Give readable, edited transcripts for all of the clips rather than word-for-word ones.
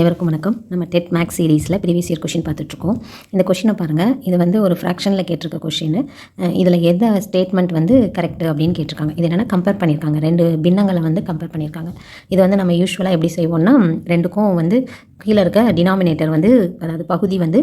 அனைவருக்கும் வணக்கம். நம்ம டெட் மேக்ஸ் சீரீஸில் ப்ரீவியஸ் இயர் கொஷின் பார்த்துட்ருக்கோம். இந்த கொஷினை பாருங்கள். இது வந்து ஒரு ஃப்ராக்ஷனில் கேட்டிருக்க கொஷின். இதில் எந்த ஸ்டேட்மெண்ட் வந்து கரெக்ட் அப்படின்னு கேட்டிருக்காங்க. இது என்னென்னா கம்பேர் பண்ணியிருக்காங்க, ரெண்டு பின்னங்களை வந்து கம்பேர் பண்ணியிருக்காங்க. இது வந்து நம்ம யூஸ்வலாக எப்படி செய்வோம்னா, ரெண்டுக்கும் வந்து கீழே இருக்க டினாமினேட்டர் வந்து, அதாவது பகுதி வந்து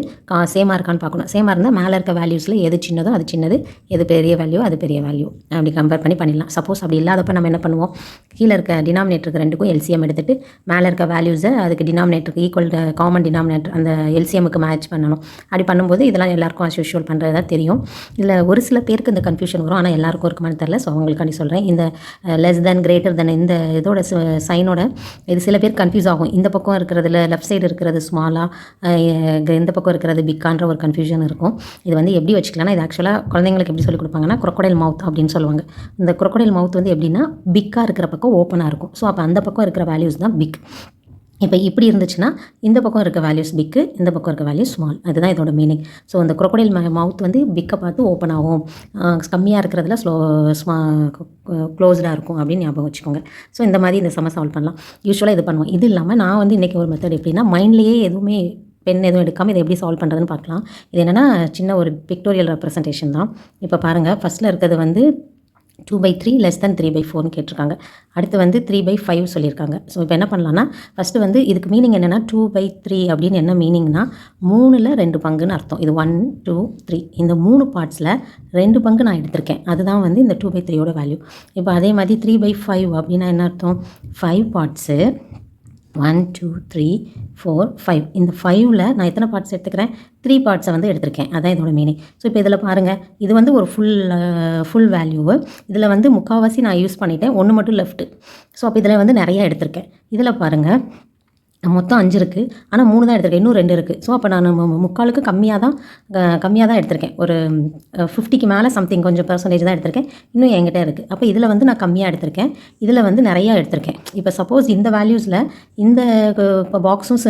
சேமாக இருக்கான்னு பார்க்கணும். சேமாக இருந்தால் மேலே இருக்க வேல்யூஸில் எது சின்னதோ அது சின்னது, எது பெரிய வேல்யூ அது பெரிய வேல்யூ, அப்படி கம்பேர் பண்ணிடலாம். சப்போஸ் அப்படி இல்லாதப்போ நம்ம என்ன பண்ணுவோம், கீழே இருக்க டினாமினேட்டருக்கு ரெண்டுக்கும் எல்சிஎம் எடுத்துகிட்டு மேலே இருக்க வேல்யூஸை அதுக்கு டினாமினேட்டருக்கு ஈக்குவல் காமன் டினாமினேட்டர் அந்த எல்சிஎம்முக்கு மேட்ச் பண்ணணும். அப்படி பண்ணும்போது இதெல்லாம் எல்லாருக்கும் ஆஸ் யூஷுவல் பண்ணுறதா தெரியும். இதில் ஒரு சில பேருக்கு இந்த கன்ஃபியூஷன் வரும், ஆனால் எல்லாருக்கும் இருக்குமான்னு தெரியல. ஸோ அவங்களுக்காண்டி சொல்கிறேன். இந்த லெஸ் தென் கிரேட்டர் தென் இந்த இதோட சைனோட இது சில பேர் கன்ஃபியூஸ் ஆகும். இந்த பக்கம் இருக்கிறதுல லெஃப்ட் சைடு இருக்கிறது ஸ்மாலாக, இந்த பக்கம் இருக்கிறது பிக்கான்ற ஒரு கன்ஃபியூஷன் இருக்கும். இது வந்து எப்படி வச்சுக்கலாம்னா, இது ஆக்சுவலாக குழந்தைங்களுக்கு எப்படி சொல்லிக் கொடுப்பாங்கன்னா, crocodile மவுத் அப்படின்னு சொல்லுவாங்க. இந்த crocodile மவுத் வந்து எப்படின்னா, பிக்காக இருக்கிற பக்கம் ஓப்பனாக இருக்கும். ஸோ அப்போ அந்த பக்கம் இருக்கிற வேல்யூஸ் தான் பிக். இப்போ இப்படி இருந்துச்சுன்னா இந்த பக்கம் இருக்க வேல்யூஸ் பிக்கு, இந்த பக்கம் இருக்க வேல்யூஸ் ஸ்மால். அதுதான் இதோட மீனிங். ஸோ இந்த crocodile மவுத் வந்து பிக்கை பார்த்து ஓப்பன் ஆகும், கம்மியாக இருக்கிறதுல க்ளோஸ்டாக இருக்கும் அப்படின்னு ஞாபகம் வச்சுக்கோங்க. ஸோ இந்த மாதிரி இந்த சம சால்வ் பண்ணலாம். யூஸ்வலாக இது பண்ணுவோம். இது இல்லாமல் நான் வந்து இன்றைக்கி ஒரு மெத்தட் எப்படின்னா, மைண்ட்லேயே எதுவுமே பென் எதுவும் எடுக்காமல் இதை எப்படி சால்வ் பண்ணுறதுன்னு பார்க்கலாம். இது என்னென்னா சின்ன ஒரு பிக்டோரியல் ரெப்ரசன்டேஷன் தான். இப்போ பாருங்கள், ஃபஸ்ட்டில் இருக்கிறது வந்து 2/3 லெஸ் தென் 3/4 கேட்டிருக்காங்க. அடுத்து வந்து 3/5 சொல்லியிருக்காங்க. ஸோ இப்போ என்ன பண்ணலான்னா, ஃபஸ்ட்டு வந்து இதுக்கு மீனிங் என்னென்னா 2/3 அப்படின்னு என்ன மீனிங்னா, 3ல் 2 பங்குன்னு அர்த்தம். இது 1 2 3 இந்த 3 பார்ட்ஸில் 2 பங்கு நான் எடுத்திருக்கேன். அதுதான் வந்து இந்த 2/3யோட வேல்யூ. இப்போ அதே மாதிரி 3/5 அப்படின்னா என்ன அர்த்தம், 5 பார்ட்ஸு 1 2 3 4 5. இந்த 5ல் நான் எத்தனை பார்ட்ஸ் எடுத்துக்கிறேன், 3 பார்ட்ஸை வந்து எடுத்திருக்கேன். அதான் இதோட மீனிங். ஸோ இப்போ இதில் பாருங்கள், இது வந்து ஒரு ஃபுல் வேல்யூவு. இதில் வந்து முக்கால்வாசி நான் யூஸ் பண்ணிட்டேன், ஒன்று மட்டும் லெஃப்ட்டு. ஸோ அப்போ இதில் வந்து நிறையா எடுத்திருக்கேன். இதில் பாருங்கள், மொத்தம் 5 இருக்குது, ஆனால் 3 தான் எடுத்திருக்கேன், இன்னும் 2 இருக்குது. ஸோ அப்போ நான் முக்காலுக்கு கம்மியாக தான் எடுத்திருக்கேன். ஒரு 50க்கு மேலே சம்திங் கொஞ்சம் பர்சன்டேஜ் தான் எடுத்திருக்கேன், இன்னும் என்கிட்ட இருக்குது. அப்போ இதில் வந்து நான் கம்மியாக எடுத்திருக்கேன், இதில் வந்து நிறையா எடுத்திருக்கேன். இப்போ சப்போஸ் இந்த வேல்யூஸில் இந்த பாக்ஸும்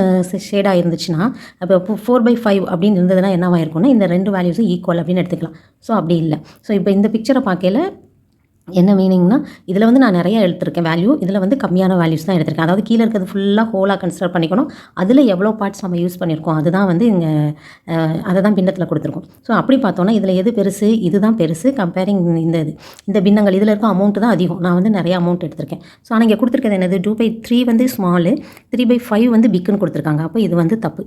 ஷேடாக இருந்துச்சுன்னா, அப்போ 4/5 அப்படின்னு இருந்ததுன்னா என்னவாக இருக்கும்னா, இந்த 2 வேல்யூஸும் ஈக்குவல் அப்படின்னு எடுத்துக்கலாம். ஸோ அப்படி இல்லை. ஸோ இப்போ இந்த பிக்சரை பார்க்கல என்ன மீனிங்னா, இதில் வந்து நான் நிறையா எடுத்திருக்கேன் வேல்யூ, இதில் வந்து கம்மியான வேல்யூஸ் தான் எடுத்திருக்கேன். அதாவது கீழே இருக்கிறது ஃபுல்லாக ஹோலாக கன்சிடர் பண்ணிக்கணும். அதில் எவ்வளோ பார்ட்ஸ் நம்ம யூஸ் பண்ணியிருக்கோம் அதுதான் வந்து இங்கே அதை தான் பின்னத்தில் கொடுத்துருக்கோம். ஸோ அப்படி பார்த்தோன்னா இதில் எது பெருசு, இதுதான் பெருசு. கம்பேரிங் இந்த பின்னங்கள் இதில் இருக்க அமௌண்ட்டு தான் அதிகம். நான் வந்து நிறைய அமௌண்ட் எடுத்திருக்கேன். ஸோ ஆனால் இங்கே கொடுத்துருக்கிறது என்னது, 2/3 வந்து ஸ்மாலு, 3/5 வந்து பிக்குன்னு கொடுத்துருக்காங்க. அப்போ இது வந்து தப்பு.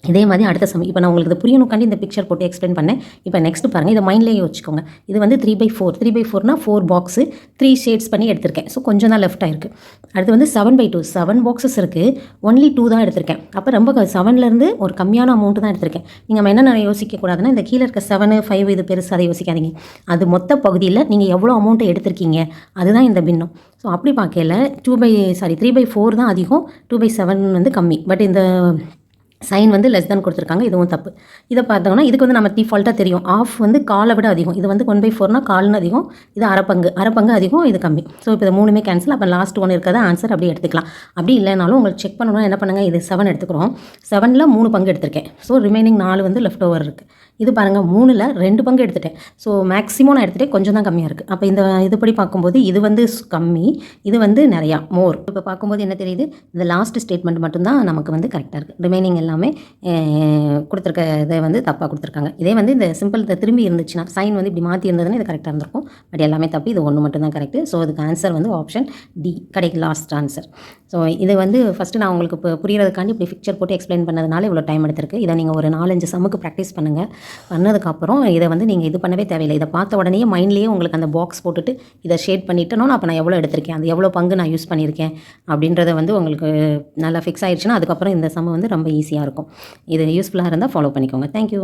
இதே மாதிரி அடுத்த சமயம் இப்போ நான் உங்களுக்கு இது புரியணுக்காண்டி இந்த பிக்சர் போட்டு எக்ஸ்பிளைன் பண்ணேன். இப்போ நெக்ஸ்ட் பாருங்கள், இதை மைண்ட்லேயே வச்சுக்கோங்க. இது வந்து 3/4னா 4 பாக்ஸு 3 ஷேட்ஸ் பண்ணி எடுத்திருக்கேன். ஸோ கொஞ்சம் தான் லெஃப்ட் ஆயிருக்கு. அடுத்து வந்து 7/2 7 பாக்ஸஸ் இருக்குது, ஒன்லி 2 தான் எடுத்திருக்கேன். அப்போ ரொம்ப 7லேருந்து ஒரு கம்மியான அமௌண்ட்டு தான் எடுத்திருக்கேன். நீங்கள் நம்ம என்ன யோசிக்கக்கூடாதுன்னா, இந்த கீழே இருக்க 7 5 இது பெருசு அதை யோசிக்காதீங்க. அது மொத்த பகுதியில் நீங்கள் எவ்வளோ அமௌண்ட்டை எடுத்திருக்கீங்க அதுதான் இந்த பின்னம். ஸோ அப்படி பார்க்கல 3/4 தான் அதிகம், 2/7 வந்து கம்மி. பட் இந்த சைன் வந்து லெஸ் தான் கொடுத்துருக்காங்க, இதுவும் தப்பு. இதை பார்த்தோம்னா இதுக்கு வந்து நம்ம டிஃபால்ட்டாக தெரியும், ஆஃப் வந்து காலை விட அதிகம். இது வந்து 1/4னா கால்னு அதிகம், இது அரைப்பங்கு அதிகம், இது கம்மி. ஸோ இப்போ இது 3மே கேன்சல். அப்போ லாஸ்ட் 1 இருக்கிறத ஆன்சர் அப்படி எடுத்துக்கலாம். அப்படி இல்லைனாலும் உங்களுக்கு செக் பண்ணணும்னா என்ன பண்ணுங்கள், இது 7 எடுத்துக்கிறோம், 7ல் 3 பங்கு எடுத்திருக்கேன். ஸோ ரிமைனிங் 4 வந்து லெஃப்ட் ஓவர் இருக்குது. இது பாருங்கள், 3ல் 2 பங்கு எடுத்துட்டேன். ஸோ மேக்ஸிமம் நான் எடுத்துகிட்டேன், கொஞ்சம் தான் கம்மியாக இருக்குது. அப்போ இந்த இதுபடி பார்க்கும்போது இது வந்து கம்மி, இது வந்து நிறையா மோர். இப்போ பார்க்கும்போது என்ன தெரியுது, இந்த லாஸ்ட் ஸ்டேட்மெண்ட் மட்டும்தான் நமக்கு வந்து கரெக்டாக இருக்குது. ரிமைனிங் எல்லாமே கொடுத்துருக்க இதை வந்து தப்பாக கொடுத்துருக்காங்க. இதே வந்து இந்த சிம்பிள் திரும்பி இருந்துச்சுன்னா, சைன் வந்து இப்படி மாற்றி இருந்ததுன்னா இது கரெக்டாக இருந்திருக்கும். பட் எல்லாமே தப்பு, இது ஒன்று மட்டும் தான் கரெக்டு. ஸோ இதுக்கு ஆன்சர் வந்து ஆப்ஷன் டி கிடைக்கும், லாஸ்ட் ஆன்சர். ஸோ இது வந்து ஃபஸ்ட்டு நான் உங்களுக்கு இப்போ புரியறதுக்காண்டி இப்படி பிக்சர் போட்டு எக்ஸ்பிளைன் பண்ணதுனால இவ்வளோ டைம் எடுத்திருக்கு. இதை நீங்கள் ஒரு 4-5 சம்முக்கு ப்ராக்டிஸ் பண்ணுங்கள். பண்ணதுக்கப்புறம் இதை வந்து நீங்கள் இது பண்ணவே தேவையில்லை. இதை பார்த்த உடனே மைண்ட்லேயே உங்களுக்கு அந்த பாக்ஸ் போட்டுட்டு இதை ஷேட் பண்ணிட்டோன்னா, அப்போ நான் எவ்வளோ எடுத்திருக்கேன், அது எவ்வளோ பங்கு நான் யூஸ் பண்ணியிருக்கேன் அப்படின்றத வந்து உங்களுக்கு நல்லா ஃபிக்ஸ் ஆயிடுச்சுன்னா, அதுக்கப்புறம் இந்த சம் வந்து ரொம்ப ஈஸியாக இருக்கும். இது யூஸ்ஃபுல்லாக இருந்தால் ஃபாலோ பண்ணிக்கோங்க. தேங்க்யூ.